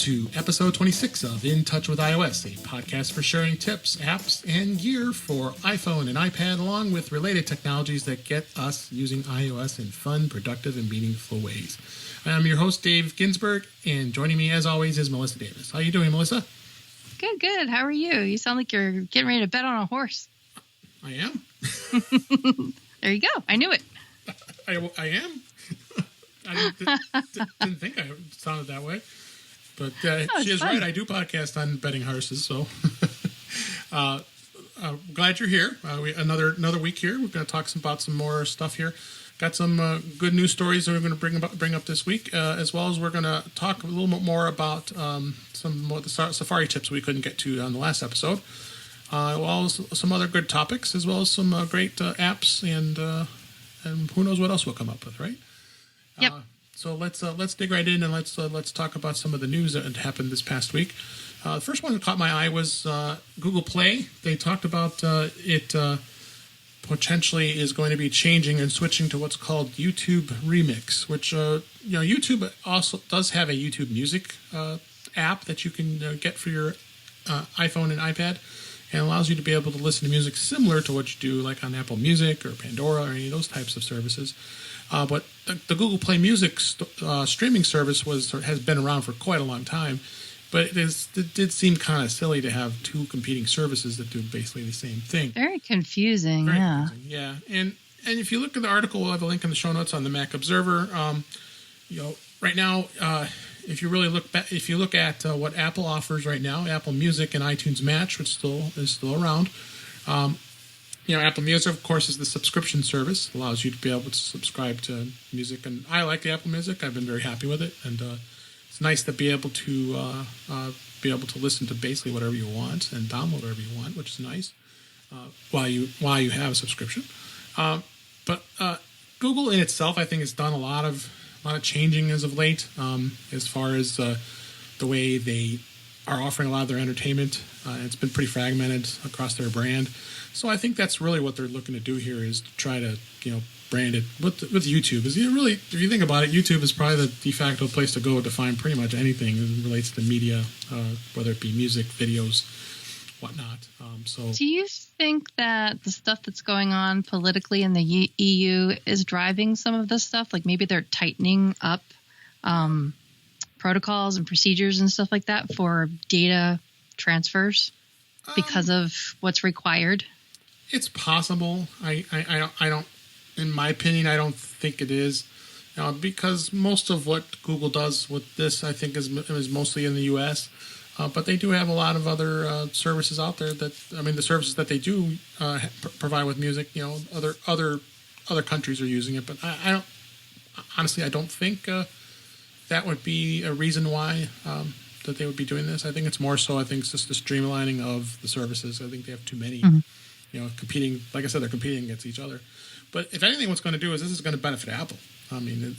to episode 26 of In Touch with iOS, a podcast for sharing tips, apps, and gear for iPhone and iPad, along with related technologies that get us using iOS in fun, productive, and meaningful ways. I'm your host, Dave Ginsburg, and joining me, as always, is Melissa Davis. How are you doing, Melissa? Good, good. How are you? You sound like you're getting ready to bet on a horse. I am. There you go. I knew it. I am. I didn't think I sounded that way. But she is fun. Right. I do podcast on betting horses, so glad you're here. Another week here. We're going to talk about some more stuff here. Got some good news stories that we're going to bring up this week, as well as we're going to talk a little bit more about some more the Safari tips we couldn't get to on the last episode, as well as some other good topics, as well as some great apps and who knows what else we'll come up with, right? Yep. So let's dig right in and let's talk about some of the news that had happened this past week. The first one that caught my eye was Google Play. They talked about it potentially is going to be changing and switching to what's called YouTube Remix, which YouTube also does have a YouTube Music app that you can get for your iPhone and iPad, and allows you to be able to listen to music similar to what you do like on Apple Music or Pandora or any of those types of services. But the Google Play Music streaming service has been around for quite a long time, but it did seem kind of silly to have two competing services that do basically the same thing. Very confusing, Confusing, yeah. And if you look at the article, we'll have a link in the show notes on the Mac Observer. Right now, if you look at what Apple offers right now, Apple Music and iTunes Match, which is still around. Apple Music, of course, is the subscription service. Allows you to be able to subscribe to music, and I like the Apple Music. I've been very happy with it, and it's nice to be able to listen to basically whatever you want and download whatever you want, which is nice while you have a subscription. But Google in itself, I think, has done a lot of changing as of late, as far as the way they are offering a lot of their entertainment. It's been pretty fragmented across their brand. So I think that's really what they're looking to do here, is to try to, brand it with YouTube. Is really, if you think about it, YouTube is probably the de facto place to go to find pretty much anything that relates to media, whether it be music, videos, whatnot. Do you think that the stuff that's going on politically in the EU is driving some of this stuff? Like maybe they're tightening up protocols and procedures and stuff like that for data transfers because of what's required? It's possible. I don't. In my opinion, I don't think it is, because most of what Google does with this, I think, is mostly in the U.S. But they do have a lot of other services out there the services that they do provide with music. Other countries are using it, but I don't think that would be a reason why that they would be doing this. I think it's more so. I think it's just the streamlining of the services. I think they have too many. Mm-hmm. Competing, like I said, they're competing against each other. But if anything, what's going to do is this is going to benefit Apple. I mean,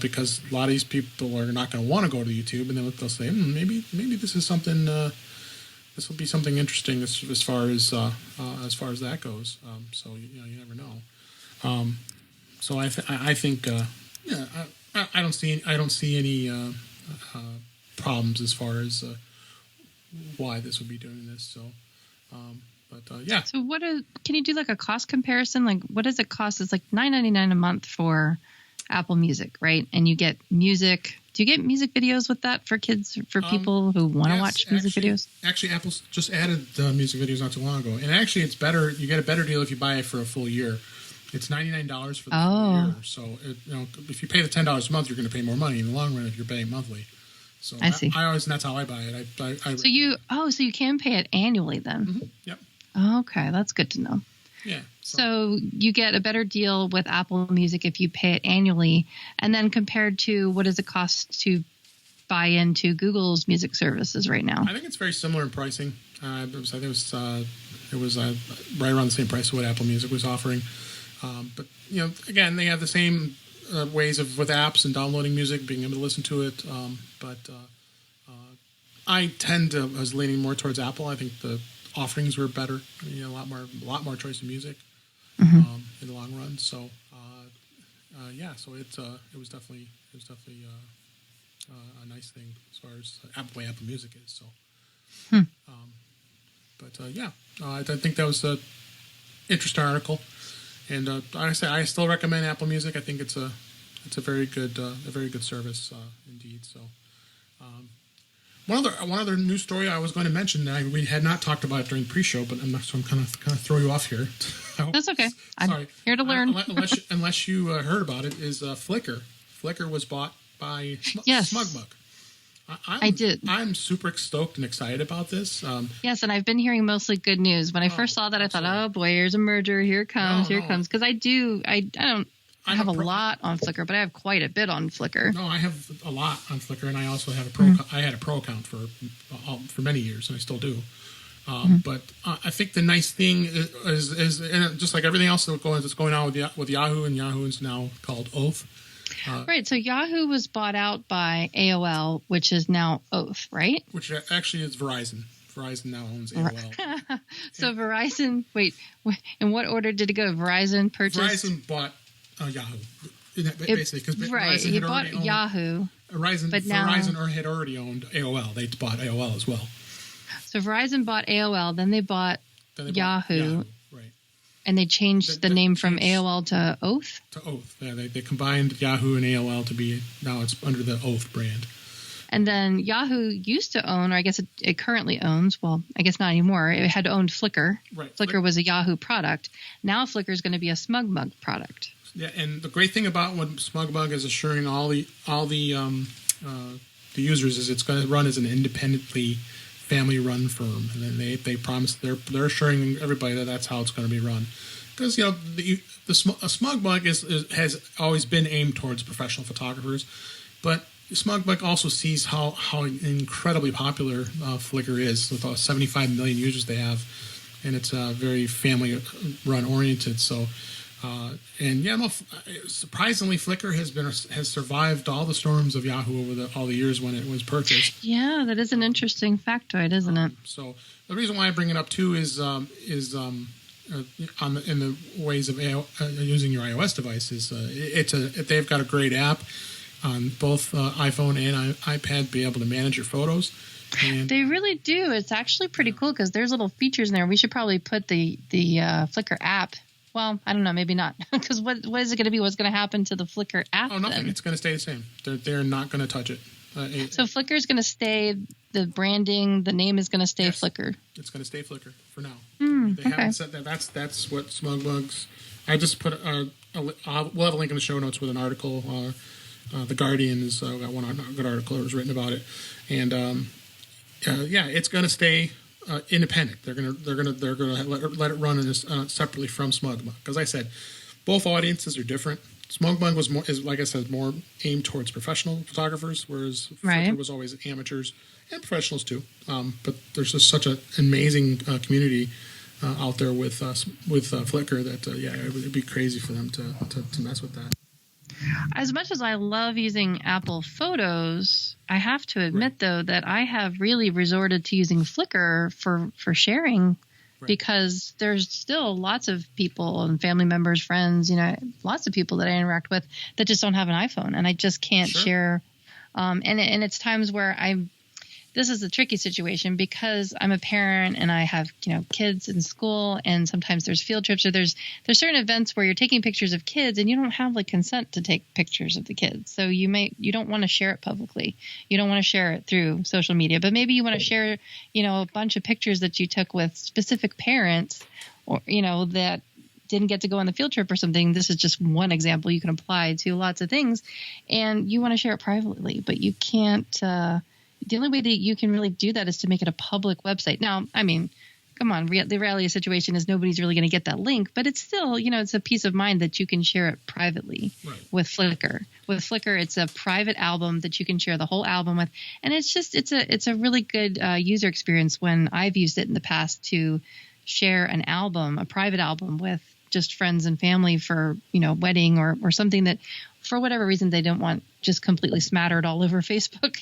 because a lot of these people are not going to want to go to YouTube, and then they'll say, maybe this is something. This will be something interesting as far as that goes. So you never know. So I think I don't see any problems as far as why this would be doing this. So. Yeah. So can you do like a cost comparison? Like what does it cost? It's like $9.99 a month for Apple Music, right? And you get music. Do you get music videos with that for kids, for people who want to watch music videos? Actually, Apple's just added music videos not too long ago. And actually, it's better. You get a better deal if you buy it for a full year. It's $99 for the full year. So, if you pay the $10 a month, you're going to pay more money in the long run if you're paying monthly. So I see. That's how I buy it. So you can pay it annually then? Mm-hmm. Yep. Okay, that's good to know. Yeah. So you get a better deal with Apple Music if you pay it annually, and then compared to what does it cost to buy into Google's music services right now? I think it's very similar in pricing. I think it was right around the same price of what Apple Music was offering. But again, they have the same ways with apps and downloading music, being able to listen to it. But I was leaning more towards Apple. I think the offerings were better. A lot more choice of music in the long run. So So it was definitely a nice thing as far as Apple Music is. So, I think that was a interesting article, and I still recommend Apple Music. I think it's a very good service indeed. So. One other news story I was going to mention that we had not talked about it during pre-show, but I'm kind of throw you off here. That's okay. Sorry. I'm here to learn. Unless you heard about it, is Flickr. Flickr was bought by SmugMug. I did. I'm super stoked and excited about this. Yes, and I've been hearing mostly good news. When I first saw that, I thought, "Oh boy, here's a merger. Here it comes. Here it comes." Because I have a lot on Flickr, but I have quite a bit on Flickr. No, I have a lot on Flickr, and I also have I had a pro account for many years, and I still do. But I think the nice thing is and just like everything else that's going on with Yahoo, and Yahoo is now called Oath. Right. So Yahoo was bought out by AOL, which is now Oath, right? Which actually is Verizon. Verizon now owns AOL. So Verizon. Wait. In what order did it go? Verizon purchased. Verizon bought Yahoo, basically, because he bought Yahoo. Verizon had already owned AOL. They bought AOL as well. So Verizon bought AOL, then they bought Yahoo, right? And they changed the name from AOL to Oath. To Oath, yeah. They combined Yahoo and AOL to be now it's under the Oath brand. And then Yahoo used to own, or I guess it currently owns, well, I guess not anymore. It had owned Flickr. Right. Flickr was a Yahoo product. Now Flickr is going to be a SmugMug product. Yeah, and the great thing about what SmugMug is assuring all the users is it's going to run as an independently family-run firm, and then they promise they're assuring everybody that that's how it's going to be run, because the SmugMug has always been aimed towards professional photographers, but SmugMug also sees how incredibly popular Flickr is with all 75 million users they have, and it's very family-run oriented. So. Surprisingly, Flickr has survived all the storms of Yahoo over all the years when it was purchased. Yeah, that is an interesting factoid, isn't it? So the reason why I bring it up too is in the ways of using your iOS devices. They've got a great app on both iPhone and iPad to be able to manage your photos. And they really do. It's actually pretty cool because there's little features in there. We should probably put the Flickr app. Well, I don't know, maybe not. Because what is it going to be? What's going to happen to the Flickr app? Oh, nothing. Then? It's going to stay the same. They're not going to touch it. So Flickr is going to stay, the branding, the name is going to stay Flickr. It's going to stay Flickr for now. They haven't said that. That's what SmugMug's. I just put we'll have a link in the show notes with an article. The Guardian has got one good article that was written about it, and it's going to stay. Independent. They're gonna let it run separately from SmugMug. Because I said, both audiences are different. SmugMug is like I said, more aimed towards professional photographers, whereas Flickr was always amateurs and professionals too. But there's just such an amazing community out there with Flickr that it would be crazy for them to mess with that. As much as I love using Apple Photos, I have to admit, though, that I have really resorted to using Flickr for sharing because there's still lots of people and family members, friends, lots of people that I interact with that just don't have an iPhone, and I just can't share. And it's times where this is a tricky situation because I'm a parent and I have, kids in school, and sometimes there's field trips or there's certain events where you're taking pictures of kids and you don't have consent to take pictures of the kids. So you don't want to share it publicly. You don't want to share it through social media, but maybe you want to share, a bunch of pictures that you took with specific parents or, that didn't get to go on the field trip or something. This is just one example you can apply to lots of things, and you want to share it privately, but you can't, the only way that you can really do that is to make it a public website. Now, I mean, come on, the reality of the situation is nobody's really going to get that link, but it's still, it's a peace of mind that you can share it privately with Flickr. With Flickr, it's a private album that you can share the whole album with, and it's a really good user experience when I've used it in the past to share an album, a private album with just friends and family for, wedding or something that for whatever reason they don't want just completely smattered all over Facebook.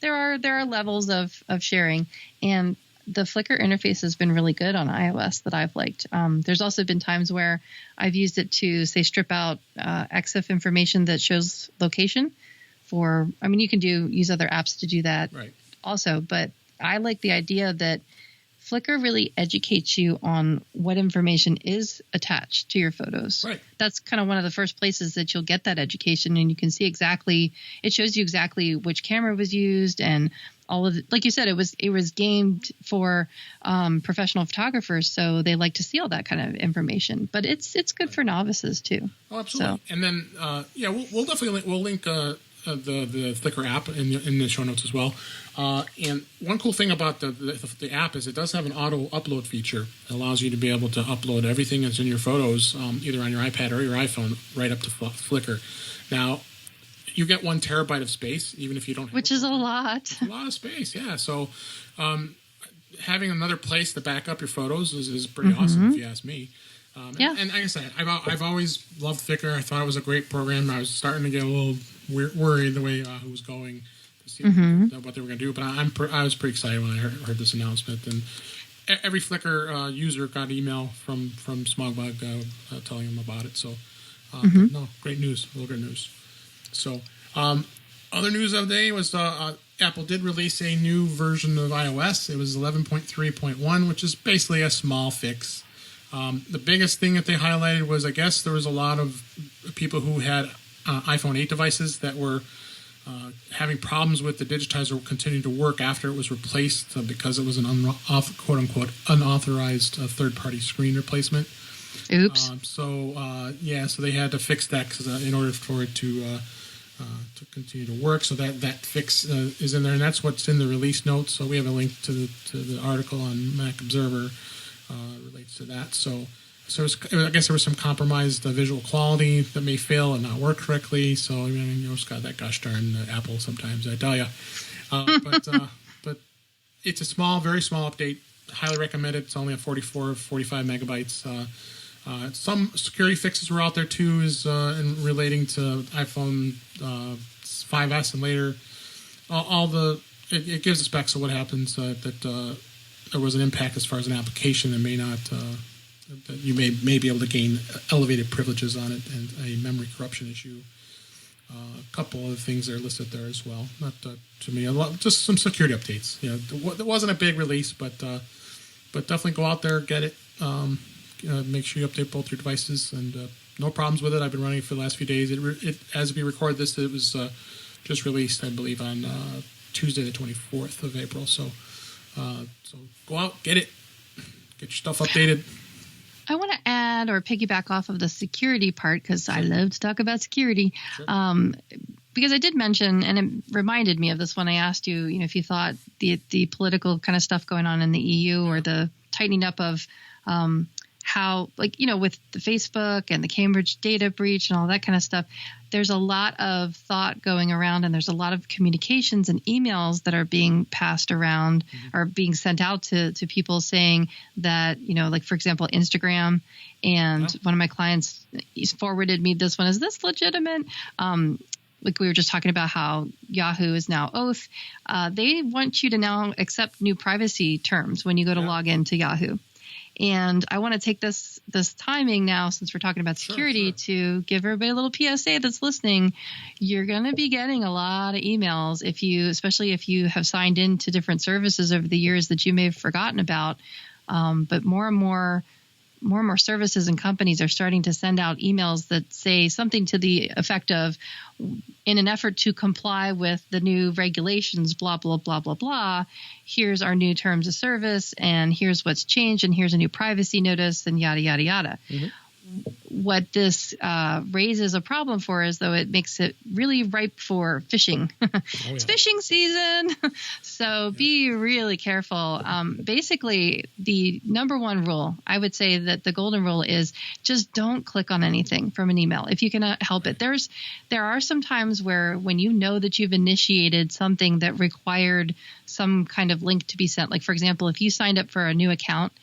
There are levels of sharing, and the Flickr interface has been really good on iOS that I've liked. There's also been times where I've used it to, say, strip out EXIF information that shows location. for, I mean, you can use other apps to do that Right. also, but I like the idea that Flickr really educates you on what information is attached to your photos. Right. That's kind of one of the first places that you'll get that education, and you can see exactly, it shows you exactly which camera was used and all of it. Like you said, it was gamed for professional photographers, so they like to see all that kind of information. But it's good for novices too. Oh, absolutely. So. And then we'll definitely link the Flickr app in the show notes as well. And one cool thing about the app is it does have an auto upload feature. It allows you to be able to upload everything that's in your photos, either on your iPad or your iPhone, right up to Flickr. Now, you get 1 terabyte of space, even if you don't have Which is a lot. It's a lot of space, yeah. So having another place to back up your photos is pretty awesome, if you ask me. And like I said, I've always loved Flickr. I thought it was a great program. I was starting to get a little worried the way Yahoo was going to see what they were going to do. But I was pretty excited when I heard this announcement. And every Flickr user got an email from Smogbug telling them about it. So, no, great news. Real good news. So, other news of the day was Apple did release a new version of iOS. It was 11.3.1, which is basically a small fix. The biggest thing that they highlighted was, I guess there was a lot of people who had iPhone 8 devices that were having problems with the digitizer continuing to work after it was replaced because it was an quote-unquote unauthorized third-party screen replacement. Oops. So they had to fix that in order for it to continue to work. So that fix is in there, and that's what's in the release notes. So we have a link to the article on Mac Observer relates to that. So I guess there was some compromised visual quality that may fail and not work correctly. So it's got that gosh darn Apple sometimes, I tell you. But it's a very small update. Highly recommend it. It's only a 45 megabytes. Some security fixes were out there too, in relating to iPhone 5S and later. It gives us specs of what happens that there was an impact as far as an application that may not that you may be able to gain elevated privileges on it, and a memory corruption issue. A couple of things are listed there as well. Not to me, just some security updates. It wasn't a big release, but definitely go out there, get it. Make sure you update both your devices, and no problems with it. I've been running it for the last few days. It as we record this, it was just released, I believe, on Tuesday the 24th of April. So go out, get it, get your stuff updated. I want to add or piggyback off of the security part, because I love to talk about security. Sure. Because I did mention, and it reminded me of this when I asked you, if you thought the political kind of stuff going on in the EU or the tightening up of how, with the Facebook and the Cambridge data breach and all that kind of stuff, there's a lot of thought going around, and there's a lot of communications and emails that are being passed around or being sent out to people saying that, for example, Instagram, and one of my clients forwarded me this one. Is this legitimate? Like we were just talking about how Yahoo is now Oath. They want you to now accept new privacy terms when you go to log into Yahoo. And I want to take this timing now, since we're talking about security, to give everybody a little PSA that's listening. You're going to be getting a lot of emails especially if you have signed into different services over the years that you may have forgotten about. But more and more services and companies are starting to send out emails that say something to the effect of, in an effort to comply with the new regulations, blah, blah, blah, blah, blah, here's our new terms of service, and here's what's changed, and here's a new privacy notice, and yada, yada, yada. Mm-hmm. What this raises a problem for is, though, it makes it really ripe for phishing. It's fishing season, so be really careful. Basically, the number one rule, I would say that the golden rule is just don't click on anything from an email if you can help it. There are some times where when you know that you've initiated something that required some kind of link to be sent, like, for example, if you signed up for a new account,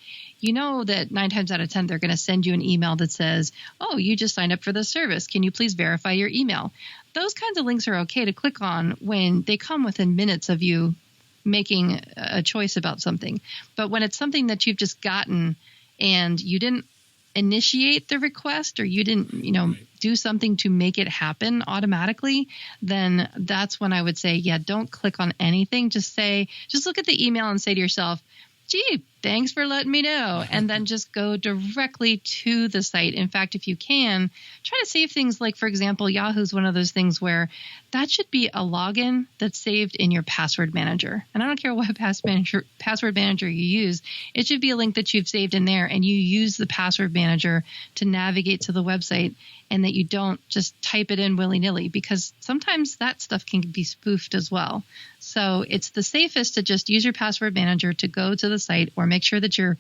you know that 9 times out of 10, they're going to send you an email that says, oh, you just signed up for this service. Can you please verify your email? Those kinds of links are okay to click on when they come within minutes of you making a choice about something. But when it's something that you've just gotten and you didn't initiate the request or you didn't, do something to make it happen automatically, then that's when I would say, yeah, don't click on anything. Just look at the email and say to yourself, gee, thanks for letting me know. And then just go directly to the site. In fact, if you can, try to save things like, for example, Yahoo's one of those things where that should be a login that's saved in your password manager. And I don't care what password manager you use. It should be a link that you've saved in there and you use the password manager to navigate to the website and that you don't just type it in willy-nilly because sometimes that stuff can be spoofed as well. So it's the safest to just use your password manager to go to the site or make sure that you're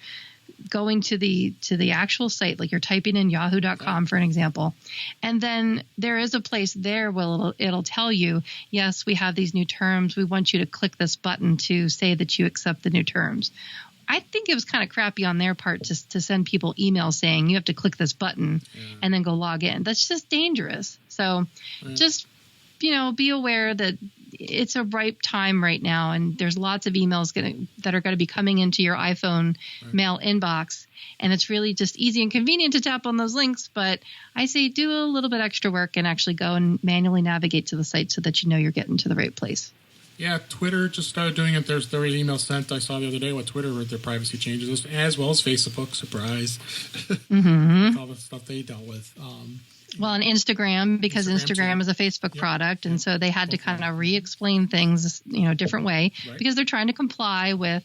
going to the actual site, like you're typing in yahoo.com for an example. And then there is a place there where it'll tell you, yes, we have these new terms. We want you to click this button to say that you accept the new terms. I think it was kind of crappy on their part to send people emails saying you have to click this button and then go log in. That's just dangerous. So just, be aware that it's a ripe time right now. And there's lots of emails that are going to be coming into your iPhone mail inbox. And it's really just easy and convenient to tap on those links. But I say do a little bit extra work and actually go and manually navigate to the site so that you're getting to the right place. Yeah, Twitter just started doing it. There was email sent. I saw the other day what Twitter with their privacy changes, as well as Facebook. Surprise. All the stuff they dealt with. Well, and Instagram, because Instagram is a Facebook product, and so they had to kind of re-explain things, a different way because they're trying to comply with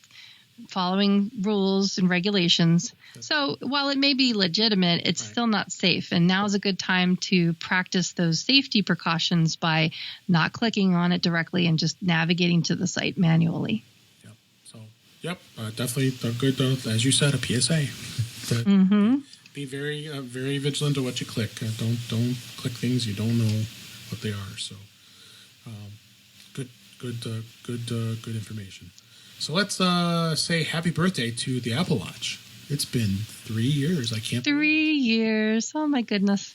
following rules and regulations. So while it may be legitimate, it's still not safe. And now is a good time to practice those safety precautions by not clicking on it directly and just navigating to the site manually. Definitely a good, as you said, a PSA. Be very, very vigilant to what you click. Don't click things you don't know what they are. So, good information. So let's say happy birthday to the Apple Watch. It's been 3 years. I can't. 3 years. Oh my goodness.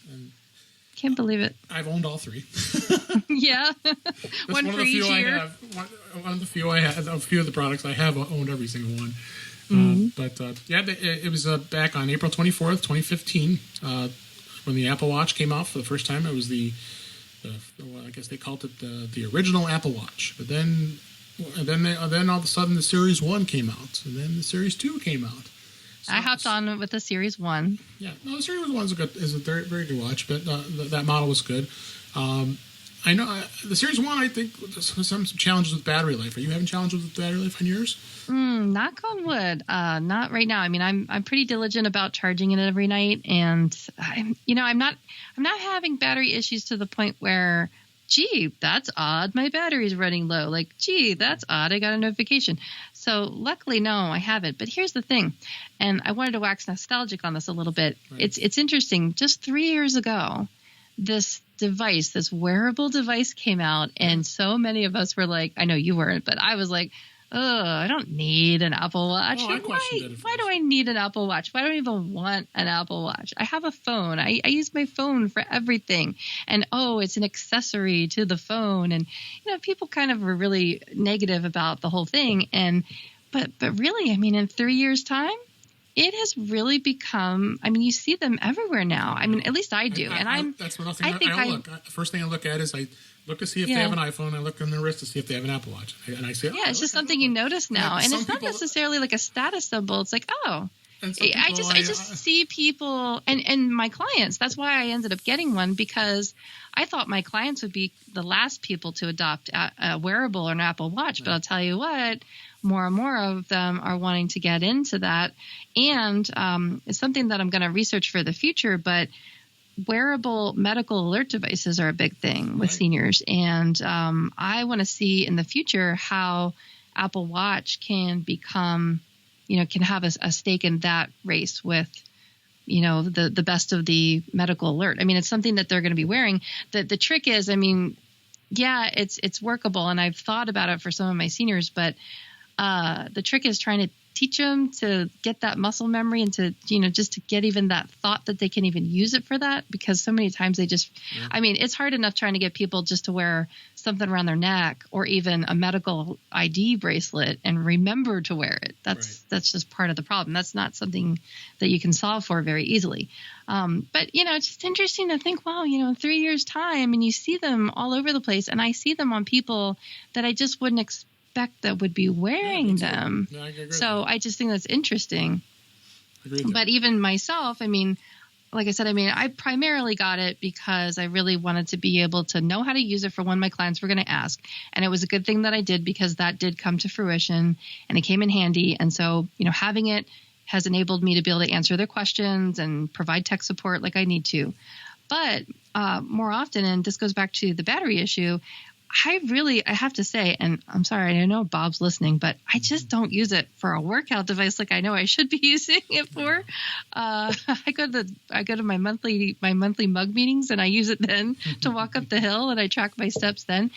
Can't believe it. I've owned all three. Yeah. One for each year. One of the few I have. A few of the products I have owned every single one. It was back on April 24th, 2015, when the Apple Watch came out for the first time. It was I guess they called it the original Apple Watch. But then all of a sudden the Series 1 came out, and then the Series 2 came out. So I hopped on with the Series 1. Yeah, no, the Series 1 is a very, very good watch, but that model was good. I know the Series 1, I think, there's some challenges with battery life. Are you having challenges with battery life on yours? Knock on wood. Not right now. I mean, I'm pretty diligent about charging it every night, and I'm not having battery issues to the point where, gee, that's odd, my battery's running low. Like, gee, that's odd, I got a notification. So luckily, no, I haven't. But here's the thing, and I wanted to wax nostalgic on this a little bit. Right. It's interesting. Just 3 years ago, this wearable device came out, and so many of us were like, I know you weren't, but I was like, oh, I don't need an Apple Watch. Why do I need an Apple Watch? Why do I even want an Apple Watch? I have a phone. I use my phone for everything. And, it's an accessory to the phone. And, people kind of were really negative about the whole thing. But really, I mean, in 3 years' time, it has really become, you see them everywhere now. At least I do. That's one thing I look. First thing I look at is I look to see if they have an iPhone. I look on their wrist to see if they have an Apple Watch. And I say, it's just something you notice now. And it's not necessarily like a status symbol. It's like, I just see people and my clients. That's why I ended up getting one, because I thought my clients would be the last people to adopt a wearable or an Apple Watch. Right. But I'll tell you what, more and more of them are wanting to get into that. And it's something that I'm going to research for the future. But wearable medical alert devices are a big thing with seniors. And I want to see in the future how Apple Watch can become, can have a stake in that race with, the best of the medical alert. It's something that they're going to be wearing. The trick is, it's workable, and I've thought about it for some of my seniors, but the trick is trying to teach them to get that muscle memory and to, just to get even that thought that they can even use it for that, because so many times they just, it's hard enough trying to get people just to wear something around their neck or even a medical ID bracelet and remember to wear it. That's just part of the problem. That's not something that you can solve for very easily. But, it's just interesting to think, wow, in 3 years' time, and you see them all over the place, and I see them on people that I just wouldn't expect that would be wearing them. Yeah, I agree. So I just think that's interesting. But even myself, like I said, I primarily got it because I really wanted to be able to know how to use it for when my clients were going to ask. And it was a good thing that I did, because that did come to fruition and it came in handy. And so, having it has enabled me to be able to answer their questions and provide tech support like I need to. But more often, and this goes back to the battery issue, I have to say, and I'm sorry, I know Bob's listening, but I just don't use it for a workout device like I know I should be using it for. I go to my monthly mug meetings, and I use it then to walk up the hill, and I track my steps then.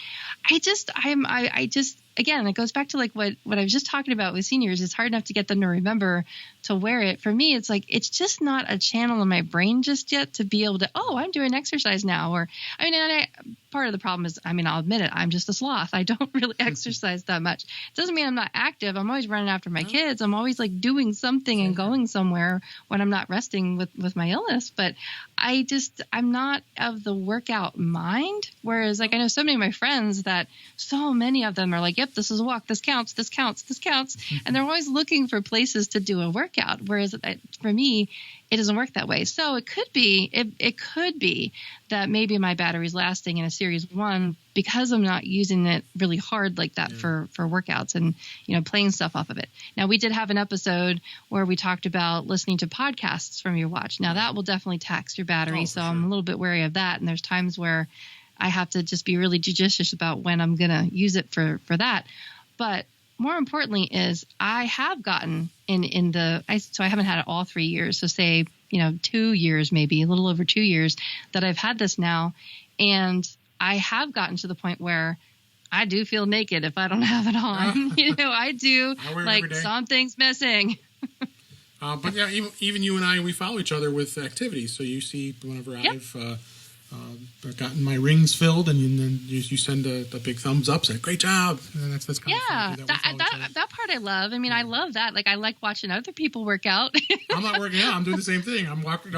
Again, it goes back to like what I was just talking about with seniors. It's hard enough to get them to remember to wear it. For me, it's like, it's just not a channel in my brain just yet to be able to, I'm doing exercise now. Or, part of the problem is, I'll admit it, I'm just a sloth. I don't really exercise that much. It doesn't mean I'm not active. I'm always running after my kids. I'm always like doing something and going somewhere when I'm not resting with my illness. But I'm not of the workout mind. Whereas like I know so many of my friends that so many of them are like, yep, this is a walk. This counts. This counts. This counts. And they're always looking for places to do a workout. Whereas for me, it doesn't work that way. So it could be that maybe my battery's lasting in a series 1 because I'm not using it really hard like that for workouts and, playing stuff off of it. Now, we did have an episode where we talked about listening to podcasts from your watch. Now, that will definitely tax your battery. So I'm a little bit wary of that. And there's times where I have to just be really judicious about when I'm going to use it for that. But more importantly is I have gotten so I haven't had it all 3 years. So say, 2 years, maybe a little over 2 years that I've had this now. And I have gotten to the point where I do feel naked if I don't have it on. I do. I wear it like every day. Something's missing. But yeah, even you and I, we follow each other with activities. So you see whenever I've gotten my rings filled, and then you send a big thumbs up, say "Great job!" And that's kind of that part I love. I love that. Like I like watching other people work out. I'm not working out. I'm doing the same thing. I'm walking.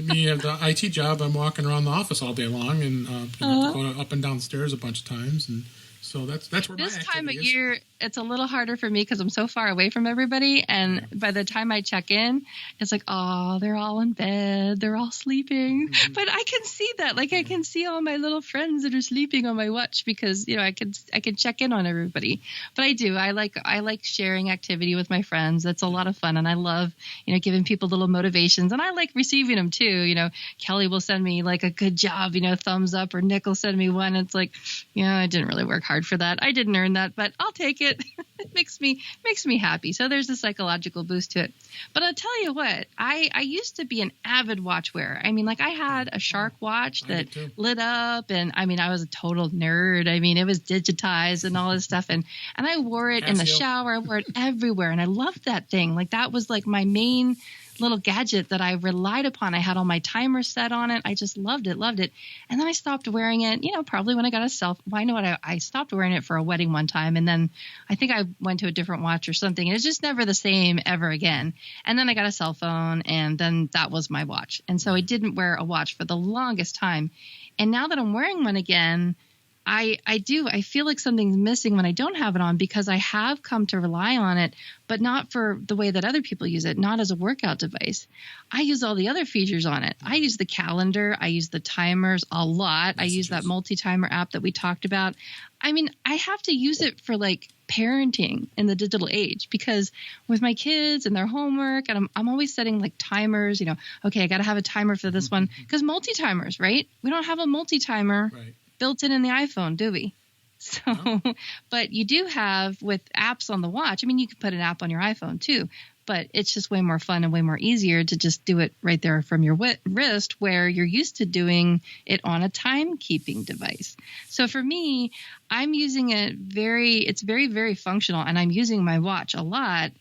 Me at the IT job, I'm walking around the office all day long and going up and down the stairs a bunch of times, and so that's where my activity is. This time of year, it's a little harder for me because I'm so far away from everybody, and by the time I check in, it's like, they're all in bed, they're all sleeping. Mm-hmm. But I can see that, like I can see all my little friends that are sleeping on my watch because I can check in on everybody. But I like sharing activity with my friends. That's a lot of fun, and I love giving people little motivations, and I like receiving them too. Kelly will send me like a good job, thumbs up, or Nick will send me one. It's like, I didn't really work hard for that. I didn't earn that, but I'll take it. It makes me happy. So there's a psychological boost to it. But I'll tell you what, I used to be an avid watch wearer. I had a Shark watch that lit up, and I was a total nerd. It was digitized and all this stuff, and I wore it in the shower. I wore it everywhere, and I loved that thing. Like that was like my main little gadget that I relied upon. I had all my timers set on it. I just loved it. And then I stopped wearing it, probably when I got I stopped wearing it for a wedding one time. And then I think I went to a different watch or something. And it's just never the same ever again. And then I got a cell phone, and then that was my watch. And so I didn't wear a watch for the longest time. And now that I'm wearing one again, I feel like something's missing when I don't have it on, because I have come to rely on it, but not for the way that other people use it, not as a workout device. I use all the other features on it. I use the calendar. I use the timers a lot. I use that multi-timer app that we talked about. I have to use it for like parenting in the digital age, because with my kids and their homework, and I'm always setting like timers, okay, I got to have a timer for this one, because multi-timers, right? We don't have a multi-timer. Right. Built in the iPhone, do we? So, but you do have with apps on the watch. You can put an app on your iPhone too, but it's just way more fun and way more easier to just do it right there from your wrist, where you're used to doing it on a timekeeping device. So for me, I'm using it it's very, very functional, and I'm using my watch a lot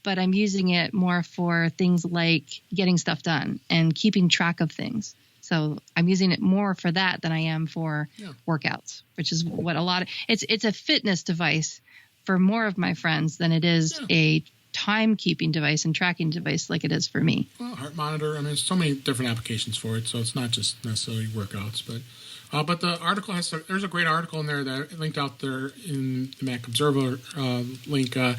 but I'm using it more for things like getting stuff done and keeping track of things. So I'm using it more for that than I am for workouts, which is what it's a fitness device for more of my friends than it is a timekeeping device and tracking device like it is for me. Well, heart monitor. I mean, there's so many different applications for it, so it's not just necessarily workouts. But the article there's a great article in there that I linked out there in the Mac Observer link. That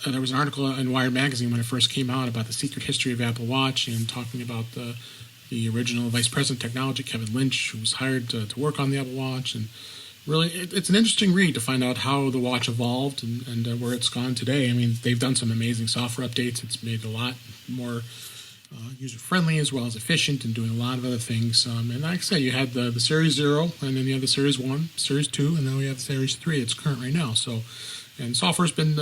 there was an article in Wired magazine when it first came out about the secret history of Apple Watch and talking about the original vice president of technology, Kevin Lynch, who was hired to work on the Apple Watch. And really, it's an interesting read to find out how the watch evolved and where it's gone today. I mean, they've done some amazing software updates. It's made it a lot more user-friendly as well as efficient and doing a lot of other things. And like I said, you had the Series 0, and then you have the Series 1, Series 2, and now we have the Series 3 that's current right now. So, and software's been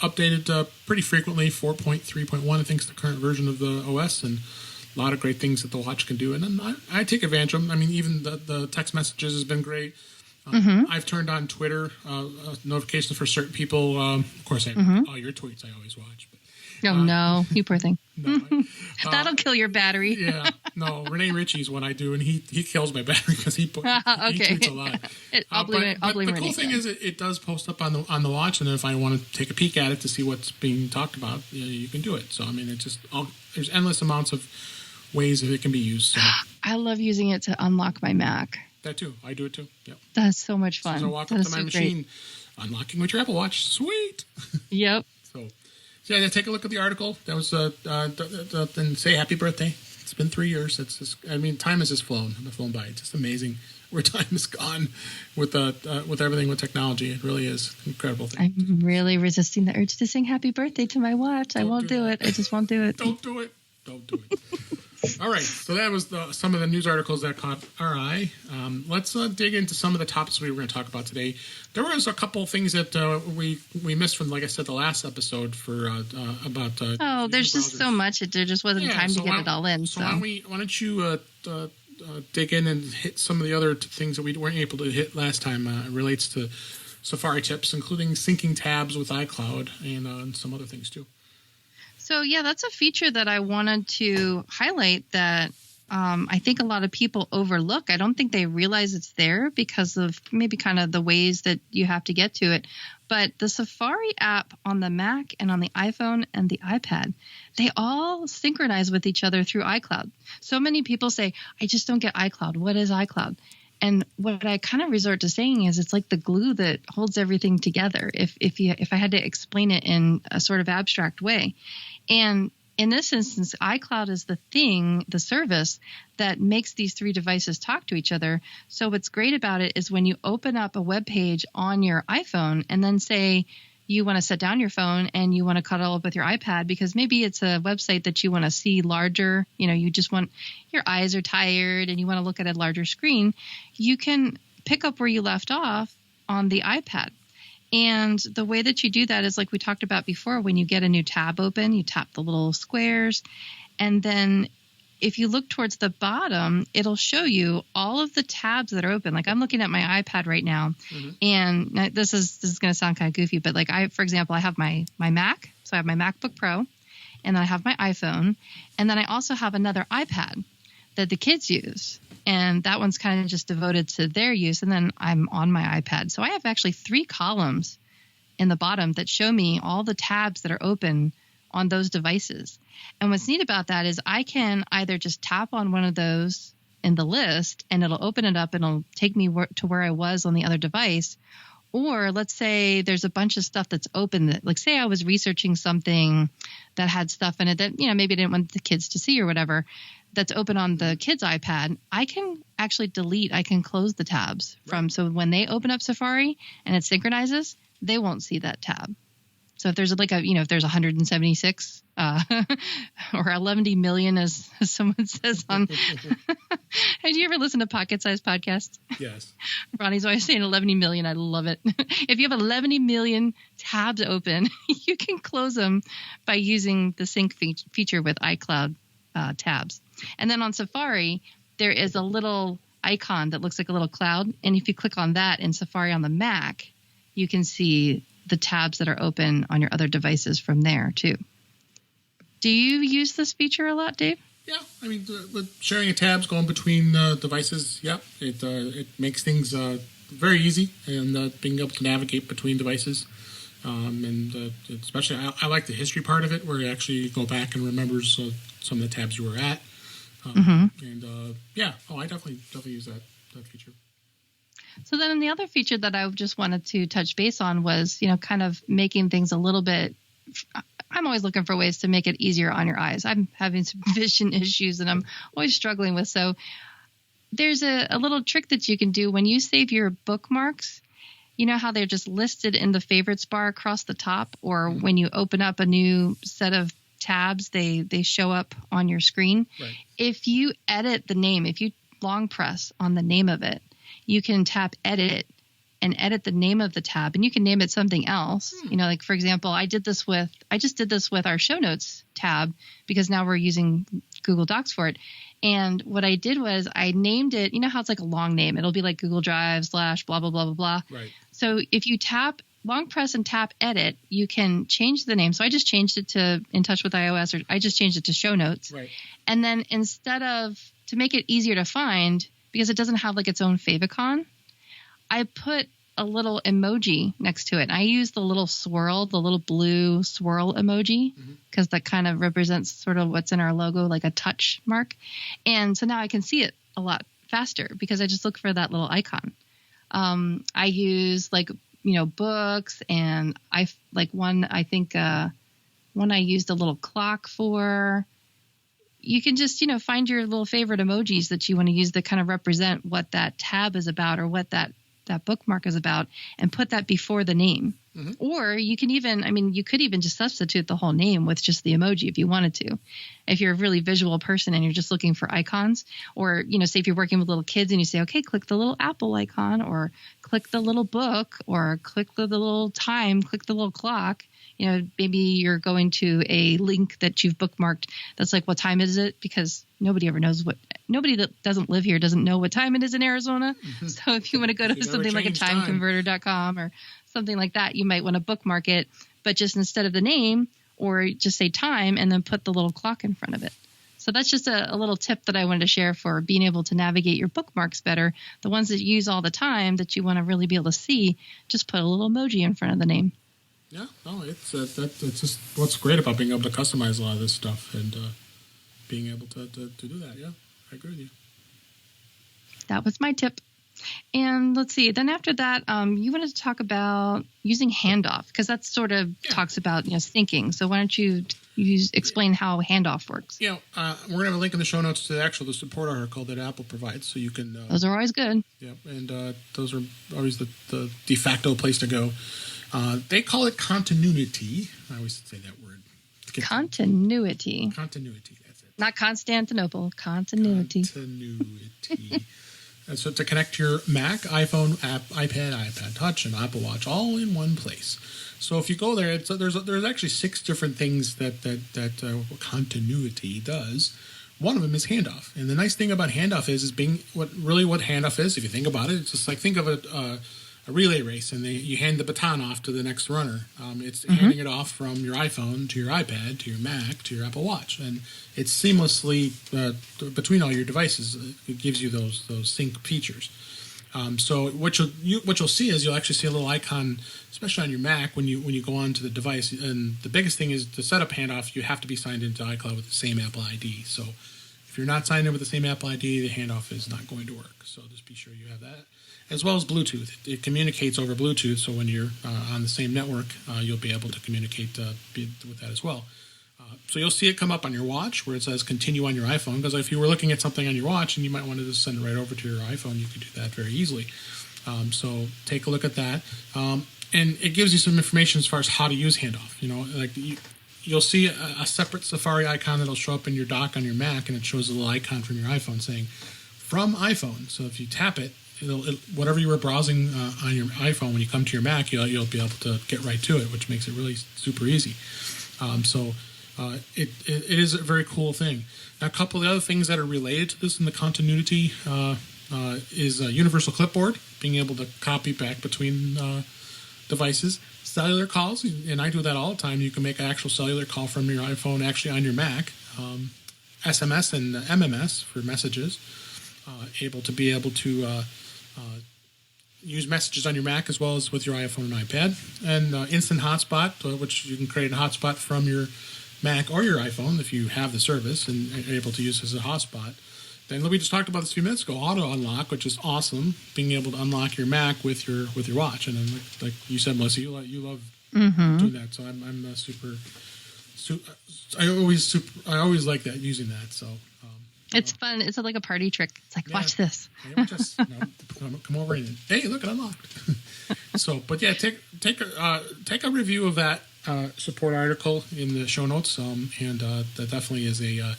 updated pretty frequently. 4.3.1, I think, is the current version of the OS, and a lot of great things that the watch can do. And then I take advantage of them. I mean, even the text messages has been great. I've turned on Twitter notifications for certain people. Of course, I have all your tweets I always watch. But, no, you poor thing. No, That'll kill your battery. Yeah, no, Renee Ritchie's what I do, and he kills my battery because he tweets a lot. I'll blame the cool thing is it does post up on the watch, and if I want to take a peek at it to see what's being talked about, you can do it. So I mean, there's endless amounts of ways that it can be used. So. I love using it to unlock my Mac. That too. I do it too. Yep. That's so much fun. So I walk up to my machine, unlocking with your Apple Watch. Sweet. Yep. So yeah, take a look at the article. That was and say happy birthday. It's been 3 years. It's just, I mean, time has just flown by. It's just amazing where time has gone with everything with technology. It really is an incredible thing. I'm really resisting the urge to sing happy birthday to my watch. I won't do it. I just won't do it. Don't do it. All right, so that was some of the news articles that caught our eye. Let's dig into some of the topics we were going to talk about today. There was a couple of things that we missed from, like I said, the last episode for about. There's just so much. There just wasn't time to get it all in. So why don't you dig in and hit some of the other things that we weren't able to hit last time? It relates to Safari tips, including syncing tabs with iCloud and some other things too. So, yeah, that's a feature that I wanted to highlight that I think a lot of people overlook. I don't think they realize it's there because of maybe kind of the ways that you have to get to it. But the Safari app on the Mac and on the iPhone and the iPad, they all synchronize with each other through iCloud. So many people say, I just don't get iCloud. What is iCloud? And what I kind of resort to saying is it's like the glue that holds everything together. If I had to explain it in a sort of abstract way. And in this instance, iCloud is the service that makes these three devices talk to each other. So what's great about it is when you open up a web page on your iPhone and then say you want to set down your phone and you want to cuddle up with your iPad because maybe it's a website that you want to see larger, you just want, your eyes are tired and you want to look at a larger screen, you can pick up where you left off on the iPad. And the way that you do that is like we talked about before, when you get a new tab open, you tap the little squares. And then if you look towards the bottom, it'll show you all of the tabs that are open. Like I'm looking at my iPad right now. And this is going to sound kind of goofy, but like for example, I have my Mac. So I have my MacBook Pro and then I have my iPhone. And then I also have another iPad that the kids use. And that one's kind of just devoted to their use. And then I'm on my iPad. So I have actually 3 columns in the bottom that show me all the tabs that are open on those devices. And what's neat about that is I can either just tap on one of those in the list and it'll open it up and it'll take me to where I was on the other device. Or let's say there's a bunch of stuff that's open that, like say I was researching something that had stuff in it that, maybe I didn't want the kids to see or whatever, that's open on the kids' iPad, I can actually I can close the tabs so when they open up Safari and it synchronizes, they won't see that tab. So if there's if there's 176 or 11 million, as someone says on, have you ever listened to Pocket Size Podcast? Yes. Ronnie's always saying 11 million. I love it. If you have 11 million tabs open, you can close them by using the sync feature with iCloud tabs. And then on Safari, there is a little icon that looks like a little cloud. And if you click on that in Safari on the Mac, you can see the tabs that are open on your other devices from there too. Do you use this feature a lot, Dave? Yeah, I mean, the sharing of tabs going between devices, yeah, it makes things very easy, and being able to navigate between devices. And especially, I like the history part of it, where you actually go back and remembers some of the tabs you were at. And I definitely use that feature. So then the other feature that I just wanted to touch base on was, kind of making things a little bit. I'm always looking for ways to make it easier on your eyes. I'm having some vision issues and I'm always struggling with. So there's a little trick that you can do when you save your bookmarks. You know how they're just listed in the favorites bar across the top, or when you open up a new set of tabs, they show up on your screen. Right. If you edit the name, if you long press on the name of it, you can tap edit and edit the name of the tab, and you can name it something else. Like for example, I just did this with our show notes tab, because now we're using Google Docs for it. And what I did was I named it, how it's like a long name. It'll be like Google Drive / blah, blah, blah, blah, blah. Right. So if you long press and tap edit, you can change the name. So I just changed it to In Touch with iOS, or I just changed it to Show Notes. Right. And then to make it easier to find, because it doesn't have like its own favicon, I put a little emoji next to it. And I use the little swirl, the little blue swirl emoji, because that kind of represents sort of what's in our logo, like a touch mark. And so now I can see it a lot faster because I just look for that little icon. I use books, and one I used a little clock for. You can just, find your little favorite emojis that you want to use that kind of represent what that tab is about, or what that bookmark is about, and put that before the name. Or you can you could even just substitute the whole name with just the emoji if you wanted to. If you're a really visual person and you're just looking for icons, or, say if you're working with little kids and you say, okay, click the little apple icon, or click the little book, or click the little time, click the little clock. Maybe you're going to a link that you've bookmarked that's like, what time is it? Because nobody that doesn't live here doesn't know what time it is in Arizona. So if you want to go to something like a timeconverter.com or something like that, you might want to bookmark it, but just instead of the name, or just say time and then put the little clock in front of it. So that's just a little tip that I wanted to share for being able to navigate your bookmarks better. The ones that you use all the time that you want to really be able to see, just put a little emoji in front of the name. Yeah, no, it's just what's great about being able to customize a lot of this stuff, and being able to do that. Yeah, I agree with you. That was my tip. And let's see. Then after that, you wanted to talk about using handoff, because that sort of talks about syncing. So why don't you explain how handoff works? We're going to have a link in the show notes to the support article that Apple provides, so you can. Those are always good. Yeah, and those are always the de facto place to go. They call it continuity. I always say that word. Continuity. Continuity, that's it. Not Constantinople. Continuity. Continuity. And so to connect your Mac, iPhone, iPad Touch, and Apple Watch all in one place. So if you go there, there's actually 6 different things that continuity does. One of them is handoff, and the nice thing about handoff is being what handoff is. If you think about it, it's just like think of a relay race, and you hand the baton off to the next runner. It's handing it off from your iPhone to your iPad to your Mac to your Apple Watch, and it's seamlessly between all your devices. It gives you those sync features. So what you'll see is you'll actually see a little icon, especially on your Mac when you go onto the device. And the biggest thing is to set up handoff, you have to be signed into iCloud with the same Apple ID. So if you're not signed in with the same Apple ID, the handoff is not going to work. So just be sure you have that. As well as Bluetooth. It communicates over Bluetooth, so when you're on the same network, you'll be able to communicate with that as well. So you'll see it come up on your watch where it says continue on your iPhone, because if you were looking at something on your watch and you might want to just send it right over to your iPhone, you could do that very easily. So take a look at that. And it gives you some information as far as how to use handoff. You'll see a separate Safari icon that'll show up in your dock on your Mac, and it shows a little icon from your iPhone saying from iPhone. So if you tap it, whatever you were browsing on your iPhone, when you come to your Mac, you'll be able to get right to it, which makes it really super easy. It is a very cool thing. Now, a couple of the other things that are related to this in the continuity is Universal Clipboard, being able to copy back between devices. cellular calls, and I do that all the time. You can make an actual cellular call from your iPhone actually on your Mac. SMS and MMS for messages. Able to use messages on your Mac as well as with your iPhone and iPad. And instant hotspot, which you can create a hotspot from your Mac or your iPhone if you have the service and are able to use as a hotspot. Then we just talked about this a few minutes ago, auto unlock, which is awesome, being able to unlock your Mac with your watch. And then, like you said, Melissa, you love doing that. So I'm I always like that, using that. So it's fun. It's like a party trick. It's like, watch this. Just come over and hey, look, it unlocked. So, but yeah, take a review of that support article in the show notes, and that definitely is a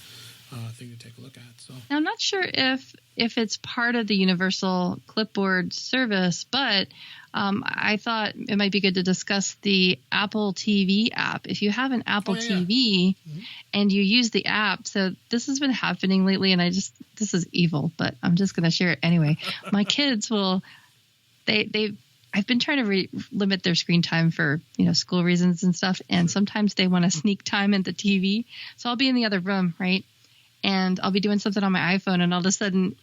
thing to take a look at. So now, I'm not sure if it's part of the Universal Clipboard service, but I thought it might be good to discuss the Apple TV app. If you have an Apple TV and you use the app, so this has been happening lately, and this is evil, but I'm just going to share it anyway. My kids I've been trying to limit their screen time for, school reasons and stuff, and sometimes they want to sneak time into TV. So I'll be in the other room, right? And I'll be doing something on my iPhone, and all of a sudden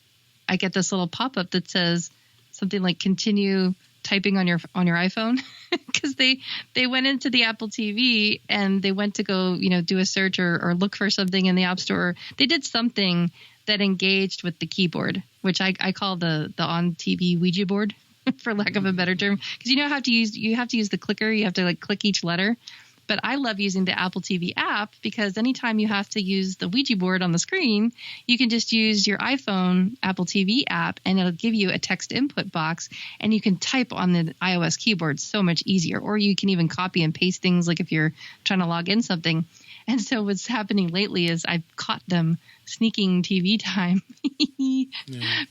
I get this little pop-up that says something like continue typing on your iPhone, because they went into the Apple TV and they went to go, do a search or look for something in the App Store. They did something that engaged with the keyboard, which I call the on TV Ouija board, for lack of a better term, because you have to use the clicker. You have to click each letter. But I love using the Apple TV app because anytime you have to use the Ouija board on the screen, you can just use your iPhone Apple TV app, and it'll give you a text input box, and you can type on the iOS keyboard so much easier. Or you can even copy and paste things, like if you're trying to log in something. And so what's happening lately is I've caught them sneaking TV time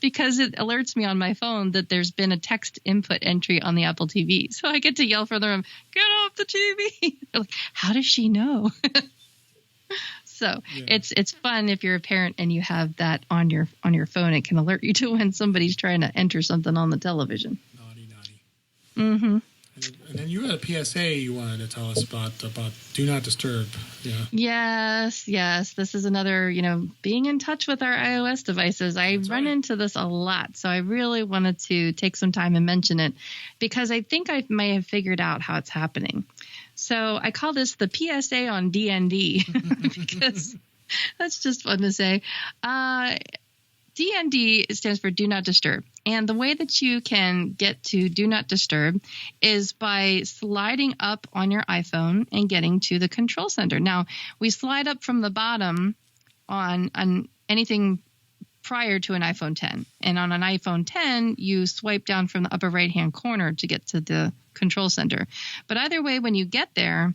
because it alerts me on my phone that there's been a text input entry on the Apple TV. So I get to yell for them, get off the TV. They're like, how does she know? So it's fun if you're a parent and you have that on your phone. It can alert you to when somebody's trying to enter something on the television. Naughty. Mm-hmm. And then you had a PSA you wanted to tell us about Do Not Disturb. Yeah. Yes. This is another, being in touch with our iOS devices. I run into this a lot. So I really wanted to take some time and mention it because I think I may have figured out how it's happening. So I call this the PSA on DND because that's just fun to say. DND stands for Do Not Disturb. And the way that you can get to Do Not Disturb is by sliding up on your iPhone and getting to the control center. Now, we slide up from the bottom on anything prior to an iPhone 10. And on an iPhone 10, you swipe down from the upper right-hand corner to get to the control center. But either way, when you get there,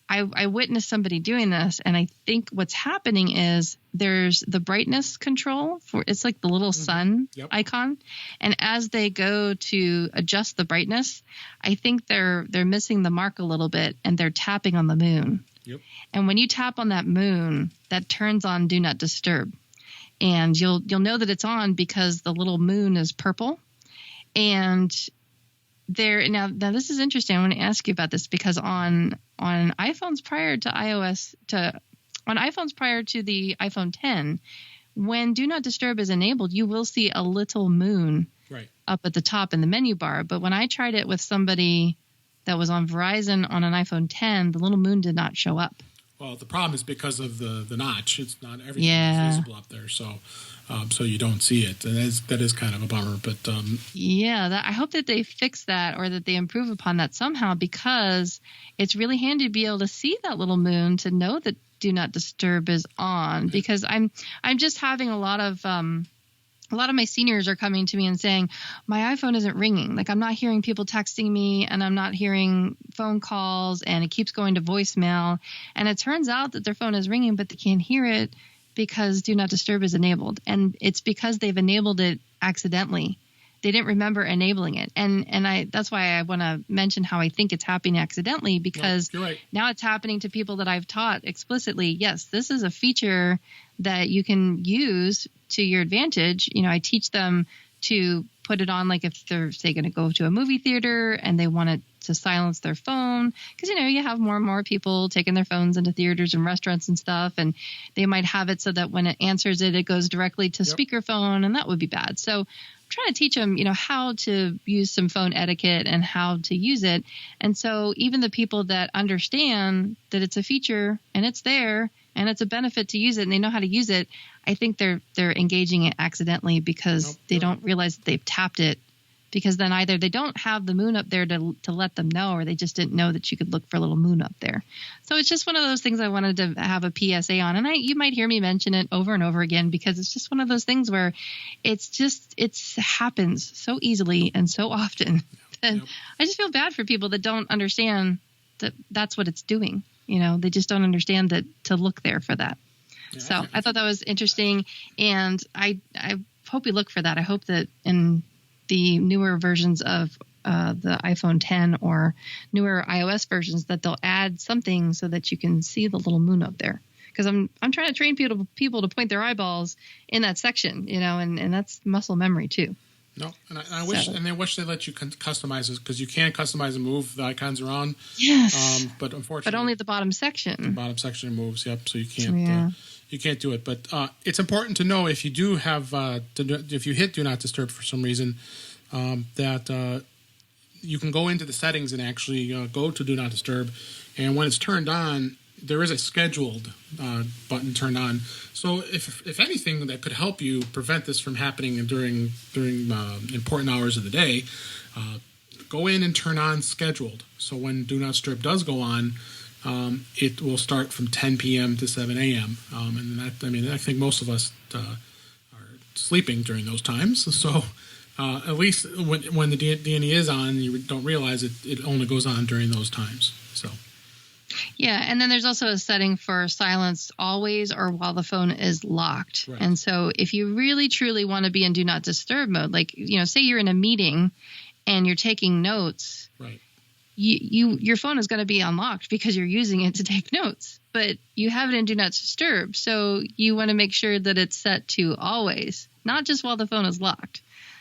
I witnessed somebody doing this, and I think what's happening is there's the brightness control it's like the little sun icon. And as they go to adjust the brightness, I think they're missing the mark a little bit, and they're tapping on the moon. Yep. And when you tap on that moon, that turns on Do Not Disturb. And you'll know that it's on because the little moon is purple. And now this is interesting. I want to ask you about this because on iPhones prior to the iPhone 10, when Do Not Disturb is enabled, you will see a little moon up at the top in the menu bar. But when I tried it with somebody that was on Verizon on an iPhone 10, the little moon did not show up. Well, the problem is because of the notch. It's not everything is visible up there, so you don't see it, and that is kind of a bummer. But I hope that they fix that or that they improve upon that somehow, because it's really handy to be able to see that little moon to know that Do Not Disturb is on. Because I'm just having a lot of my seniors are coming to me and saying, my iPhone isn't ringing. Like, I'm not hearing people texting me, and I'm not hearing phone calls, and it keeps going to voicemail. And it turns out that their phone is ringing, but they can't hear it because Do Not Disturb is enabled. And it's because they've enabled it accidentally. They didn't remember enabling it. And that's why I want to mention how I think it's happening accidentally, because now it's happening to people that I've taught explicitly. Yes, this is a feature that you can use to your advantage. I teach them to put it on, like if they're, say, going to go to a movie theater and they want it to silence their phone. Because, you have more and more people taking their phones into theaters and restaurants and stuff, and they might have it so that when it answers it, it goes directly to speakerphone, and that would be bad. So I'm trying to teach them, how to use some phone etiquette and how to use it. And so even the people that understand that it's a feature and it's there and it's a benefit to use it and they know how to use it, I think they're engaging it accidentally because they don't realize that they've tapped it, because then either they don't have the moon up there to let them know, or they just didn't know that you could look for a little moon up there. So it's just one of those things I wanted to have a PSA on. And you might hear me mention it over and over again, because it's just one of those things where it happens so easily and so often. And I just feel bad for people that don't understand that that's what it's doing. They just don't understand that to look there for that. Yeah, so I thought that was interesting, and I hope we look for that. I hope that in the newer versions of the iPhone 10 or newer iOS versions that they'll add something so that you can see the little moon up there. Because I'm trying to train people to point their eyeballs in that section, and that's muscle memory too. No, and I wish they let you customize it, because you can customize and move the icons around. Yes, but unfortunately, but only the bottom section. The bottom section moves. Yep. So you can't. You can't do it. But it's important to know, if you do have if you hit Do Not Disturb for some reason, that you can go into the settings and actually go to Do Not Disturb, and when it's turned on, there is a scheduled button turned on. So if anything that could help you prevent this from happening during important hours of the day, go in and turn on scheduled. So when Do Not Disturb does go on, it will start from 10 p.m. to 7 a.m. And I think most of us are sleeping during those times. So at least when the D&E is on, you don't realize it only goes on during those times. So. Yeah, and then there's also a setting for silence always or while the phone is locked. Right. And so if you really truly want to be in Do Not Disturb mode, like, say you're in a meeting and you're taking notes, right. Your phone is going to be unlocked because you're using it to take notes, but you have it in Do Not Disturb. So you want to make sure that it's set to always, not just while the phone is locked.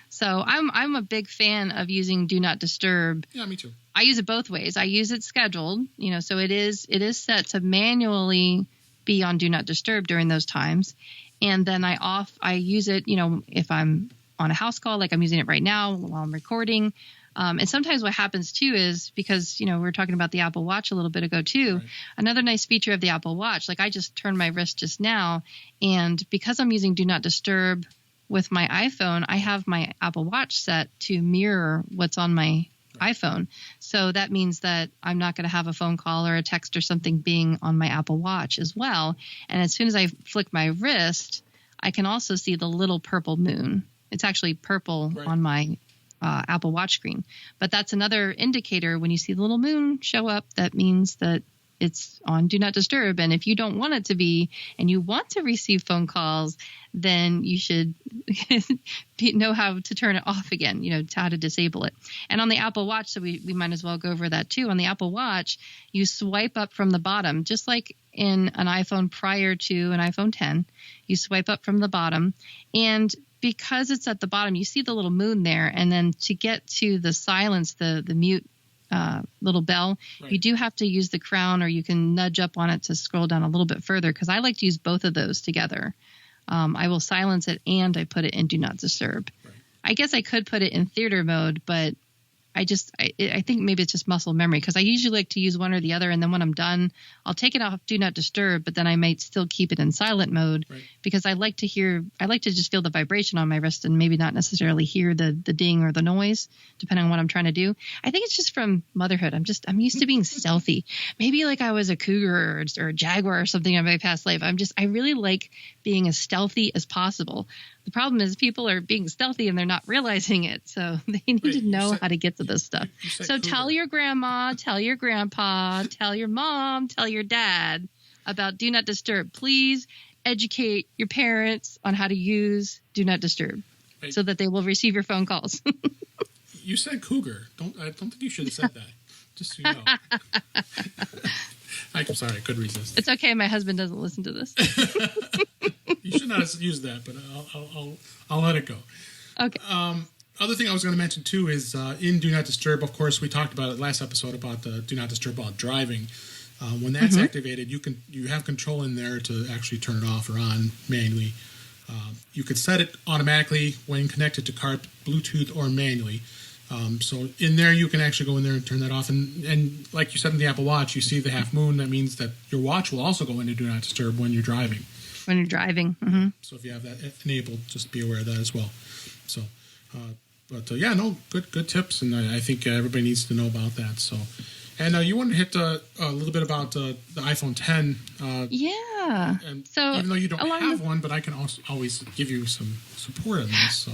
So I'm a big fan of using Do Not Disturb. Yeah, me too. I use it both ways. I use it scheduled, so it is set to manually be on Do Not Disturb during those times. And then I use it, if I'm on a house call, like I'm using it right now while I'm recording. And sometimes what happens too is, because, we were talking about the Apple Watch a little bit ago too, right. Another nice feature of the Apple Watch, like I just turned my wrist just now, and because I'm using Do Not Disturb with my iPhone, I have my Apple Watch set to mirror what's on my iPhone. So that means that I'm not going to have a phone call or a text or something being on my Apple Watch as well. And as soon as I flick my wrist, I can also see the little purple moon. It's actually purple on my Apple Watch screen. But that's another indicator. When you see the little moon show up, that means that it's on Do Not Disturb. And if you don't want it to be, and you want to receive phone calls, then you should know how to turn it off again, how to disable it. And on the Apple Watch, so we might as well go over that too. On the Apple Watch, you swipe up from the bottom, just like in an iPhone prior to an iPhone 10. You swipe up from the bottom, and because it's at the bottom, you see the little moon there. And then to get to the silence, the mute little bell, you do have to use the crown, or you can nudge up on it to scroll down a little bit further, because I like to use both of those together. I will silence it and I put it in Do Not Disturb. Right. I guess I could put it in theater mode, but I think maybe it's just muscle memory, because I usually like to use one or the other, and then when I'm done, I'll take it off Do Not Disturb, but then I might still keep it in silent mode, because I like to just feel the vibration on my wrist and maybe not necessarily hear the ding or the noise, depending on what I'm trying to do. I think it's just from motherhood. I'm used to being stealthy. Maybe like I was a cougar or a jaguar or something in my past life. I really like being as stealthy as possible. The problem is people are being stealthy and they're not realizing it. So they need to know how to get to this stuff. So tell your grandma, tell your grandpa, tell your mom, tell your dad about Do Not Disturb. Please educate your parents on how to use Do Not Disturb so that they will receive your phone calls. You said cougar. I don't think you should have said that. Just so you know. I'm sorry, I could resist. It's okay. My husband doesn't listen to this. You should not have used that, but I'll let it go. Okay. other thing I was going to mention too is in Do Not Disturb. Of course, we talked about it last episode about the Do Not Disturb while driving. When that's activated, you have control in there to actually turn it off or on manually. You could set it automatically when connected to car, Bluetooth, or manually. So in there, you can actually go in there and turn that off. And like you said in the Apple Watch, you see the half moon. That means that your watch will also go into Do Not Disturb when you're driving. When you're driving. Mm-hmm. So if you have that enabled, just be aware of that as well. So, yeah, no, good tips. And I think everybody needs to know about that. So, and you wanted to hit a little bit about the iPhone 10. Yeah. And so even though you don't have one, but I can also always give you some support on this. So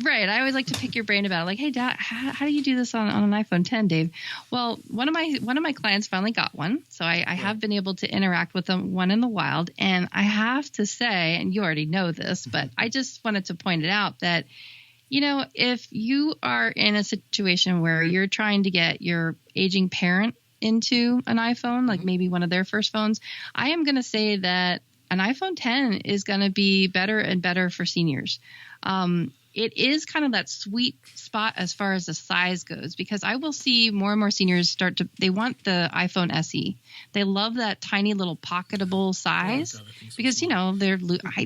right, I always like to pick your brain about it. Like, hey, Dad, how do you do this on an iPhone 10, Dave? Well, one of my clients finally got one, so I have been able to interact with one in the wild. And I have to say, and you already know this, but I just wanted to point it out that, you know, if you are in a situation where you're trying to get your aging parent into an iPhone, like maybe one of their first phones, I am going to say that an iPhone 10 is going to be better and better for seniors. It is kind of that sweet spot as far as the size goes, because I will see more and more seniors they want the iPhone SE. They love that tiny little pocketable size because, you know,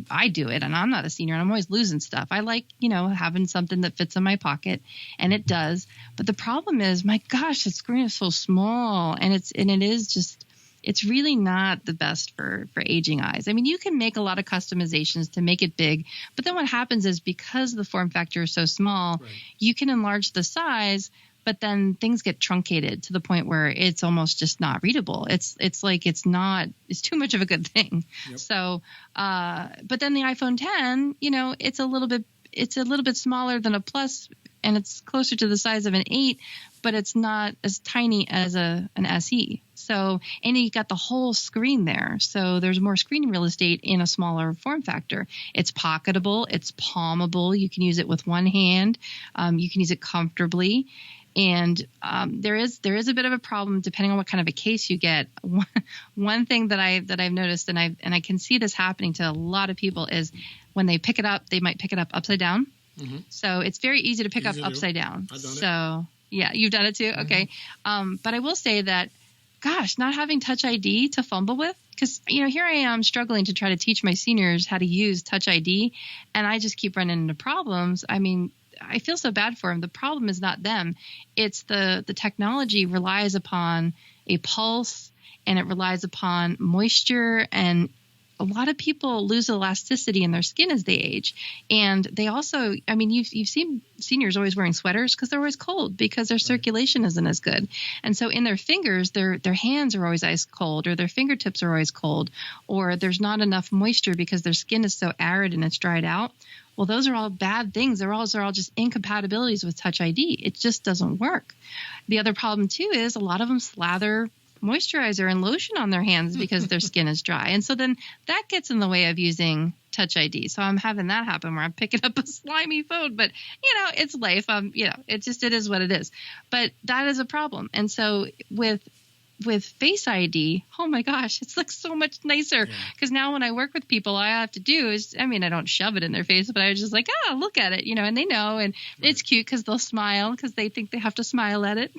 I do it and I'm not a senior and I'm always losing stuff. I like, you know, having something that fits in my pocket, and it does. But the problem is, my gosh, the screen is so small, and it is just, it's really not the best for aging eyes. I mean, you can make a lot of customizations to make it big, but then what happens is, because the form factor is so small, you can enlarge the size, but then things get truncated to the point where it's almost just not readable. It's like it's too much of a good thing. Yep. So, but then the iPhone 10, you know, it's a little bit smaller than a Plus, and it's closer to the size of an 8, but it's not as tiny as an SE. So, and you got the whole screen there. So there's more screen real estate in a smaller form factor. It's pocketable. It's palmable. You can use it with one hand. You can use it comfortably. And there is a bit of a problem depending on what kind of a case you get. One thing that I've noticed, and I can see this happening to a lot of people, is when they pick it up, they might pick it up upside down. Mm-hmm. So it's very easy to pick up upside down. I've done it. Yeah, you've done it too? Mm-hmm. Okay. But I will say that, gosh, not having Touch ID to fumble with, because, you know, here I am struggling to try to teach my seniors how to use Touch ID, and I just keep running into problems. I mean, I feel so bad for them. The problem is not them. It's the technology relies upon a pulse, and it relies upon moisture, and a lot of people lose elasticity in their skin as they age. And they also, I mean, you've seen seniors always wearing sweaters because they're always cold, because their circulation isn't as good. And so in their fingers, their hands are always ice cold, or their fingertips are always cold, or there's not enough moisture because their skin is so arid and it's dried out. Well, those are all bad things. They're all just incompatibilities with Touch ID. It just doesn't work. The other problem too is a lot of them slather moisturizer and lotion on their hands because their skin is dry. And so then that gets in the way of using Touch ID. So I'm having that happen where I'm picking up a slimy phone, but you know, it's life. You know, it is what it is. But that is a problem. And so with Face ID, oh my gosh, it's like so much nicer, because now when I work with people, all I have to do is, I mean, I don't shove it in their face, but I was just like, look at it, you know, and they know, and it's cute because they'll smile because they think they have to smile at it.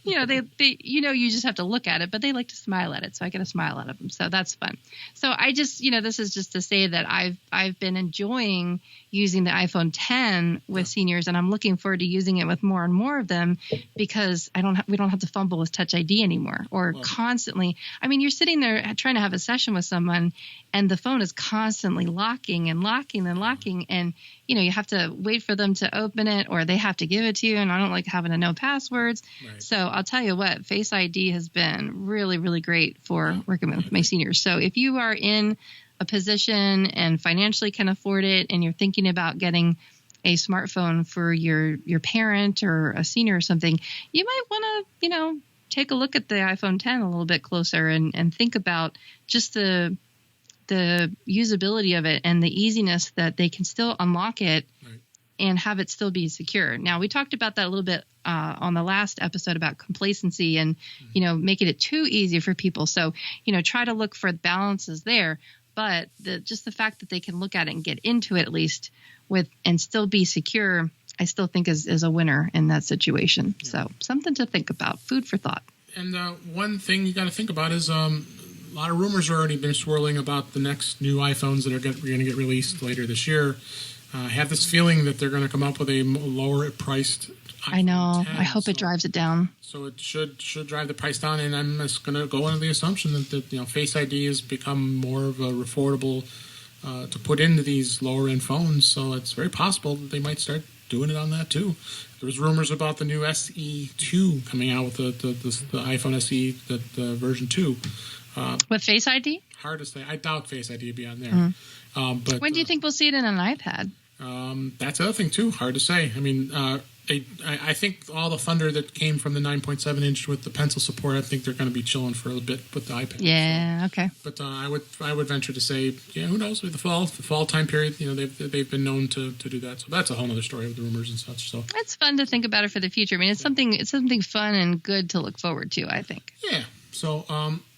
You know, they you just have to look at it, but they like to smile at it, so I get a smile out of them, so that's fun. So I just, you know, this is just to say that I've been enjoying using the iPhone 10 with seniors, and I'm looking forward to using it with more and more of them, because we don't have to fumble with Touch ID anymore, or constantly. I mean, you're sitting there trying to have a session with someone, and the phone is constantly locking and locking and locking, and you know, you have to wait for them to open it, or they have to give it to you, and I don't like having to know passwords. So I'll tell you what, Face ID has been really, really great for working with my seniors. So if you are in a position and financially can afford it, and you're thinking about getting a smartphone for your parent or a senior or something, you might want to, you know, take a look at the iPhone 10 a little bit closer and think about just the usability of it and the easiness that they can still unlock it and have it still be secure. Now, we talked about that a little bit on the last episode about complacency and, you know, making it too easy for people. So, you know, try to look for balances there. But just the fact that they can look at it and get into it at least and still be secure I still think is a winner in that situation. Yeah. So something to think about. Food for thought. And one thing you got to think about is a lot of rumors have already been swirling about the next new iPhones that are going to get released later this year. I have this feeling that they're going to come up with a lower priced iPhone I know. 10, I hope it drives it down. So it should drive the price down, and I'm just going to go under the assumption that Face ID has become more of a affordable to put into these lower end phones. So it's very possible that they might start doing it on that too. There was rumors about the new SE2 coming out with the iPhone SE, the version 2. With Face ID? Hard to say. I doubt Face ID will be on there. Mm-hmm. But when do you think we'll see it in an iPad? That's the other thing too. Hard to say. I mean, I think all the thunder that came from the 9.7 inch with the pencil support, I think they're going to be chilling for a bit with the iPad. Yeah. So. Okay. But I would venture to say, who knows? With the fall time period, they've been known to do that. So that's a whole other story with the rumors and such. So it's fun to think about it for the future. I mean, it's something fun and good to look forward to, I think. Yeah. So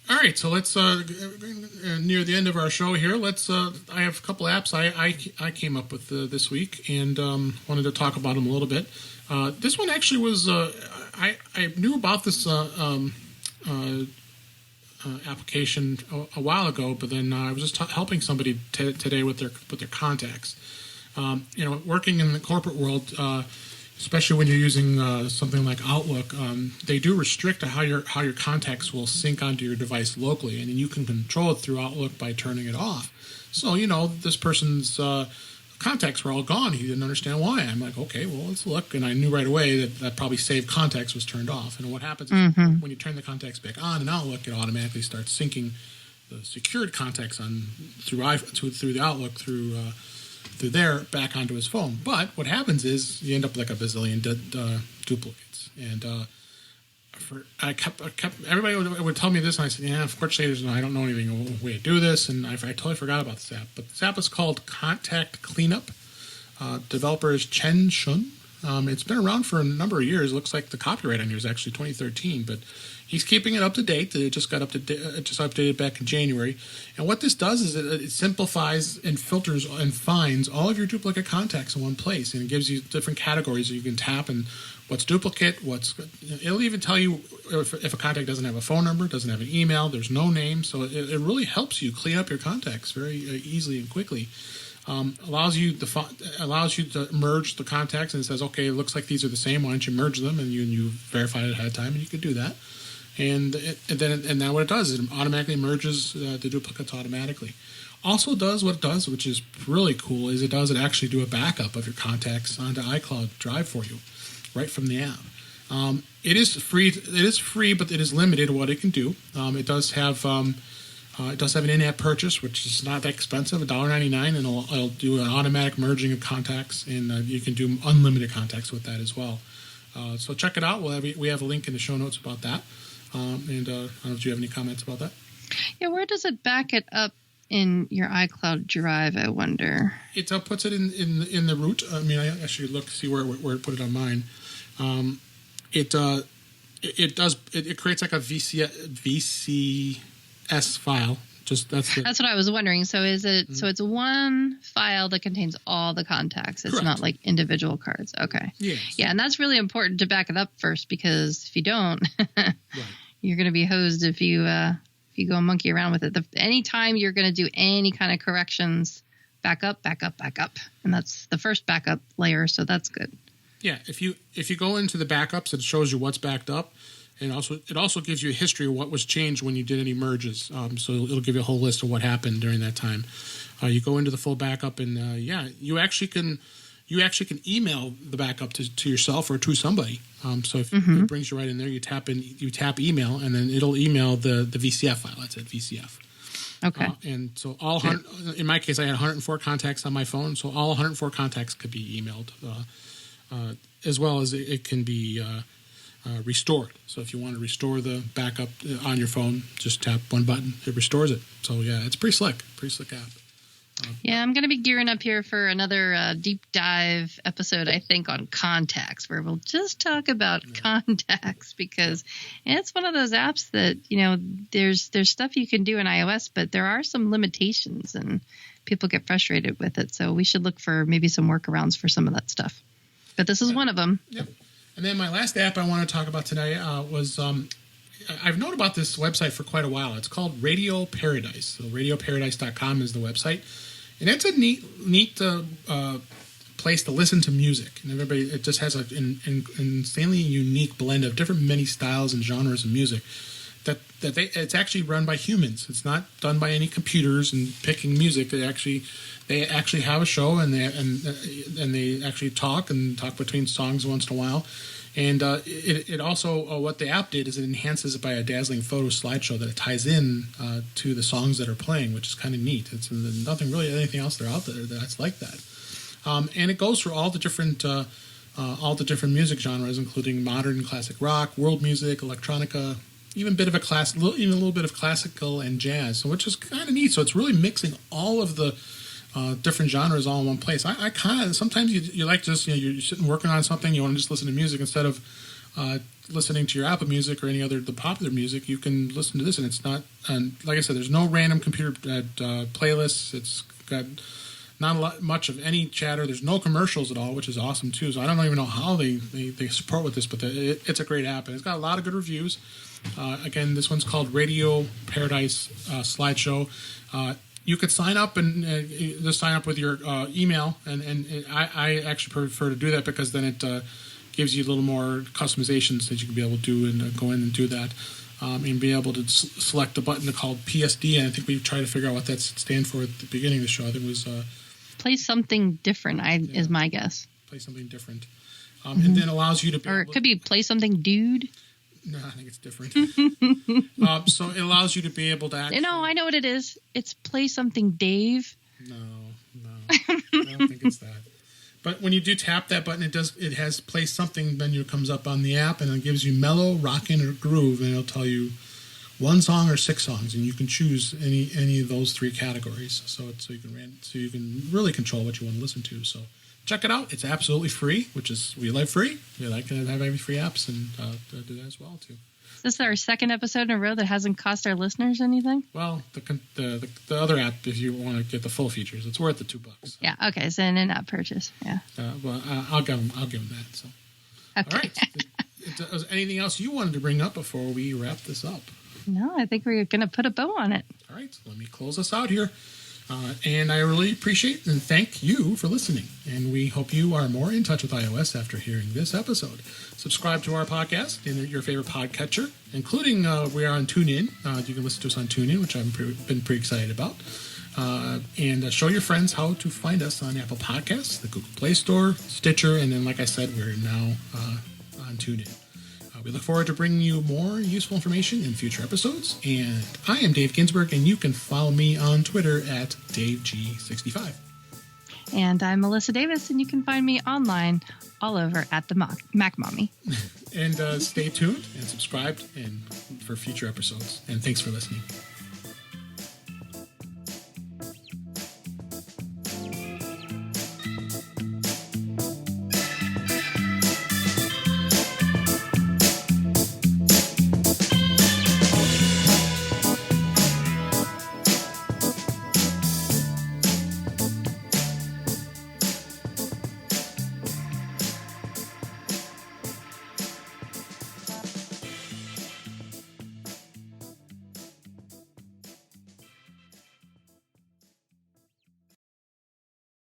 all right, so let's near the end of our show here. I have a couple apps I came up with this week and wanted to talk about them a little bit. This one actually was I knew about this application a while ago, but then I was just helping somebody today with their contacts. Working in the corporate world. Especially when you're using something like Outlook, they do restrict how your contacts will sync onto your device locally, and you can control it through Outlook by turning it off. So, this person's contacts were all gone. He didn't understand why. I'm like, okay, well, let's look. And I knew right away that probably saved contacts was turned off. And what happens is when you turn the contacts back on in Outlook, it automatically starts syncing the secured contacts through the Outlook through there back onto his phone. But what happens is you end up like a bazillion duplicates. And everybody would tell me this, and I said, unfortunately, I don't know anything way to do this, and I totally forgot about this app. But this app is called Contact Cleanup. Developer is Chen Shun. It's been around for a number of years. It looks like the copyright on here is actually 2013, but he's keeping it up to date. It just got just updated back in January. And what this does is it simplifies and filters and finds all of your duplicate contacts in one place, and it gives you different categories that you can tap and what's duplicate, it'll even tell you if a contact doesn't have a phone number, doesn't have an email, there's no name. So it really helps you clean up your contacts very easily and quickly. Allows you to merge the contacts, and it says, okay, it looks like these are the same. Why don't you merge them? And you verify it ahead of time, and you can do that. And then what it does is it automatically merges the duplicates automatically. Also does what it does, which is really cool, is it actually do a backup of your contacts onto iCloud Drive for you, right from the app. It is free. It is free, but it is limited what it can do. It does have an in-app purchase, which is not that expensive, $1.99, and it'll do an automatic merging of contacts, and you can do unlimited contacts with that as well. So check it out. We have a link in the show notes about that. And I don't know if you have any comments about that. Yeah, where does it back it up in your iCloud Drive, I wonder? It puts it in the root. I mean, I actually see where it put it on mine. It creates like a VCS file. That's what I was wondering. So is it? Mm-hmm. So it's one file that contains all the contacts. It's Correct. Not like individual cards. Okay. Yes. Yeah, and that's really important to back it up first, because if you don't, right. You're going to be hosed if you go monkey around with it. Anytime you're going to do any kind of corrections, back up, and that's the first backup layer. So that's good. Yeah. If you go into the backups, it shows you what's backed up. And it also gives you a history of what was changed when you did any merges. So it'll give you a whole list of what happened during that time. You go into the full backup, and you actually can email the backup to yourself or to somebody. So if it brings you right in there, you tap email, and then it'll email the VCF file. That's it, VCF. Okay. And so in my case, I had 104 contacts on my phone, so all 104 contacts could be emailed, as well as it can be. Restored. So if you want to restore the backup on your phone, just tap one button. It restores it. So yeah, it's pretty slick app. Yeah, I'm going to be gearing up here for another deep dive episode, I think, on contacts, where we'll just talk about contacts, because it's one of those apps that, there's stuff you can do in iOS, but there are some limitations, and people get frustrated with it. So we should look for maybe some workarounds for some of that stuff. But this is one of them. Yep. And then my last app I want to talk about today was I've known about this website for quite a while. It's called Radio Paradise. So radioparadise.com is the website. And it's a neat place to listen to music. And it just has an insanely unique blend of different many styles and genres of music. It's actually run by humans. It's not done by any computers and picking music. They actually have a show, and they actually talk between songs once in a while. And it also what the app did is it enhances it by a dazzling photo slideshow that it ties in to the songs that are playing, which is kind of neat. It's nothing really anything else out there that's like that. And it goes through all the different music genres, including modern classic rock, world music, electronica, even a little bit of classical and jazz, which is kind of neat. So it's really mixing all of the different genres all in one place. I kind of sometimes you like just you're sitting working on something, you want to just listen to music instead of listening to your Apple Music or any other the popular music. You can listen to this, and it's not. And like I said, there's no random computer playlists. It's got not much of any chatter. There's no commercials at all, which is awesome too. So I don't even know how they support with this, but it's a great app, and it's got a lot of good reviews. Again, this one's called Radio Paradise Slideshow. You could sign up and just sign up with your email, and I actually prefer to do that because then it gives you a little more customizations that you can be able to do and go in and do that, and be able to select a button called PSD. And I think we tried to figure out what that stands for at the beginning of the show. I think it was play something different. Is my guess. Play something different, and then allows you to. Or it could be play something, dude. No, I think it's different. So it allows you to be able to actually... I know what it is. It's play something, Dave. No. I don't think it's that. But when you do tap that button, it has play something menu comes up on the app, and it gives you mellow, rockin', or groove, and it'll tell you one song or 6 songs, and you can choose any of those 3 categories. So you can really control what you want to listen to. So check it out. It's absolutely free, which is we like free. We like to have every free apps and do that as well too. Is this our second episode in a row that hasn't cost our listeners anything? Well, the other app, if you want to get the full features, it's worth the $2. So. Yeah. Okay. So an in-app purchase. Yeah. Well, I'll give them that. So. Okay. All right. Was anything else you wanted to bring up before we wrap this up? No, I think we're going to put a bow on it. All right. So let me close us out here. And I really appreciate and thank you for listening. And we hope you are more in touch with iOS after hearing this episode. Subscribe to our podcast in your favorite podcatcher, including we are on TuneIn. You can listen to us on TuneIn, which I've been pretty excited about. And show your friends how to find us on Apple Podcasts, the Google Play Store, Stitcher, and then, like I said, we're now on TuneIn. We look forward to bringing you more useful information in future episodes. And I am Dave Ginsburg, and you can follow me on Twitter at DaveG65. And I'm Melissa Davis, and you can find me online all over at the Mac Mommy. And stay tuned and subscribed for future episodes. And thanks for listening.